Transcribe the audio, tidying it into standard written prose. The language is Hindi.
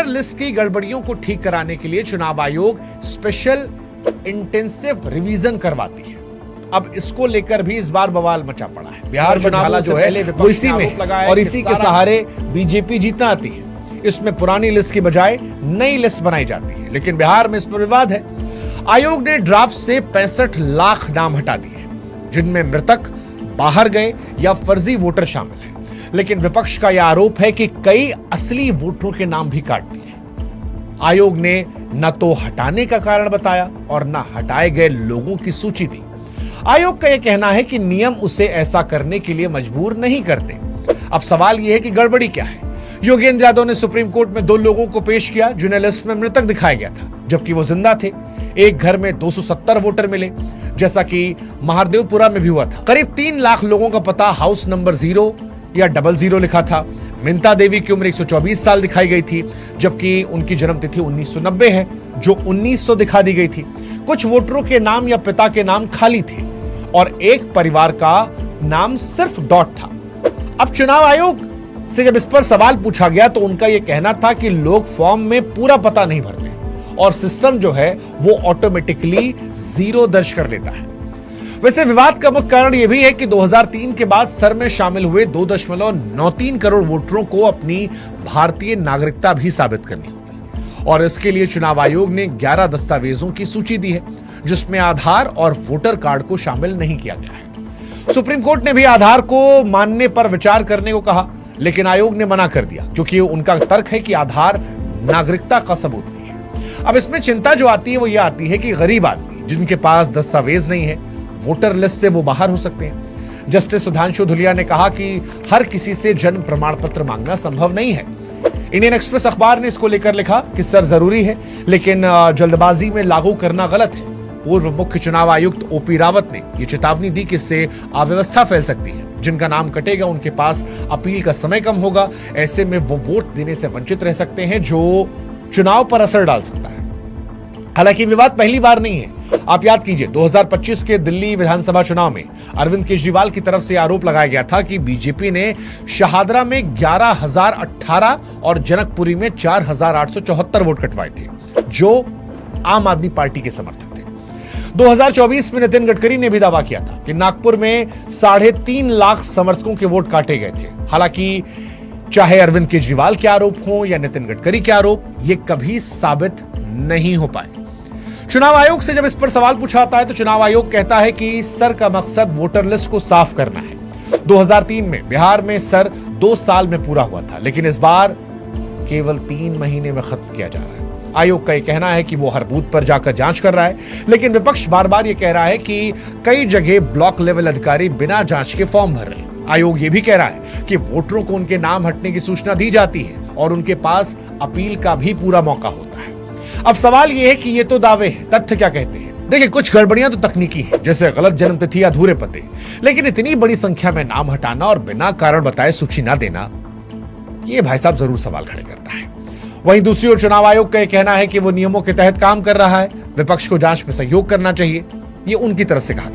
वोटर लिस्ट की गड़बड़ियों को ठीक कराने के लिए चुनाव आयोग स्पेशल इंटेंसिव रिवीजन करवाती है। अब इसको लेकर भी इस बार बवाल मचा पड़ा है। बिहार चुनाव जो है वो इसी में है और इसी के सहारे बीजेपी जीतना आती है। इसमें पुरानी लिस्ट की बजाय नई लिस्ट बनाई जाती है, लेकिन बिहार में इस पर विवाद है। आयोग ने ड्राफ्ट से 65 लाख नाम हटा दिए, जिनमें मृतक, बाहर गए या फर्जी वोटर शामिल हैं। लेकिन विपक्ष का यह आरोप है कि कई असली वोटरों के नाम भी काट दिए। आयोग ने न तो हटाने का कारण बताया और न हटाए गए लोगों की सूची दी। आयोग का यह कहना है कि नियम उसे ऐसा करने के लिए मजबूर नहीं करते। अब सवाल यह है कि गड़बड़ी क्या है। योगेंद्र यादव ने सुप्रीम कोर्ट में 2 लोगों को पेश किया जिन्हें लिस्ट में मृतक दिखाया गया था, जबकि वो जिंदा थे। एक घर में 270 वोटर मिले, जैसा कि महादेवपुरा में भी हुआ था। करीब 3 लाख लोगों का पता हाउस नंबर 0 या 00 लिखा था। मिंता देवी की उम्र 124 साल दिखाई गई थी, जबकि उनकी जन्मतिथि 1990 है, जो 1900 दिखा दी गई थी। कुछ वोटरों के नाम या पिता के नाम खाली थे और एक परिवार का नाम सिर्फ डॉट था। अब चुनाव आयोग से जब इस पर सवाल पूछा गया तो उनका यह कहना था कि लोग फॉर्म में पूरा पता नहीं भरते और सिस्टम जो है वो ऑटोमेटिकली 0 दर्ज कर लेता है। वैसे विवाद का मुख्य कारण यह भी है कि 2003 के बाद सर में शामिल हुए 2.93 करोड़ वोटरों को अपनी भारतीय नागरिकता भी साबित करनी होगी और इसके लिए चुनाव आयोग ने 11 दस्तावेजों की सूची दी है, जिसमें आधार और वोटर कार्ड को शामिल नहीं किया गया है। सुप्रीम कोर्ट ने भी आधार को मानने पर विचार करने को कहा, लेकिन आयोग ने मना कर दिया क्योंकि उनका तर्क है कि आधार नागरिकता का सबूत नहीं है। अब इसमें चिंता जो आती है वो ये आती है कि गरीब आदमी जिनके पास दस्तावेज नहीं है, वोटर लिस्ट से वो बाहर हो सकते हैं। जस्टिस सुधांशु धुलिया ने कहा कि हर किसी से जन्म प्रमाण पत्र मांगना संभव नहीं है। इंडियन एक्सप्रेस अखबार ने इसको लेकर लिखा कि सर जरूरी है, लेकिन जल्दबाजी में लागू करना गलत है। पूर्व मुख्य चुनाव आयुक्त ओपी रावत ने यह चेतावनी दी कि इससे अव्यवस्था फैल सकती है। जिनका नाम कटेगा उनके पास अपील का समय कम होगा। ऐसे में वो वोट देने से वंचित रह सकते हैं, जो चुनाव पर असर डाल सकता है। हालांकि विवाद पहली बार नहीं है। आप याद कीजिए 2025 के दिल्ली विधानसभा चुनाव में अरविंद केजरीवाल की तरफ से आरोप लगाया गया था कि बीजेपी ने शहादरा में 11,018 और जनकपुरी में 4,874 वोट कटवाए थे, जो आम आदमी पार्टी के समर्थक थे। 2024 में नितिन गडकरी ने भी दावा किया था कि नागपुर में 3.5 लाख समर्थकों के वोट काटे गए थे। हालांकि चाहे अरविंद केजरीवाल के आरोप हो या नितिन गडकरी के आरोप, ये कभी साबित नहीं हो पाए। चुनाव आयोग से जब इस पर सवाल पूछा जाता है तो चुनाव आयोग कहता है कि सर का मकसद वोटर लिस्ट को साफ करना है। 2003 में बिहार में सर 2 साल में पूरा हुआ था, लेकिन इस बार केवल 3 महीने में खत्म किया जा रहा है। आयोग का यह कहना है कि वो हर बूथ पर जाकर जांच कर रहा है, लेकिन विपक्ष बार बार ये कह रहा है कि कई जगह ब्लॉक लेवल अधिकारी बिना जांच के फॉर्म भर रहे हैं। आयोग ये भी कह रहा है कि वोटरों को उनके नाम हटने की सूचना दी जाती है और उनके पास अपील का भी पूरा मौका होता है। अब सवाल यह है कि ये तो दावे हैं, तथ्य क्या कहते हैं। देखिए, कुछ गड़बड़ियां तो तकनीकी हैं, जैसे गलत जन्मतिथि या अधूरे पते, लेकिन इतनी बड़ी संख्या में नाम हटाना और बिना कारण बताए सूची ना देना, ये भाई साहब जरूर सवाल खड़े करता है। वहीं दूसरी ओर चुनाव आयोग का यह कहना है कि वो नियमों के तहत काम कर रहा है, विपक्ष को जांच में सहयोग करना चाहिए, ये उनकी तरफ से कहा।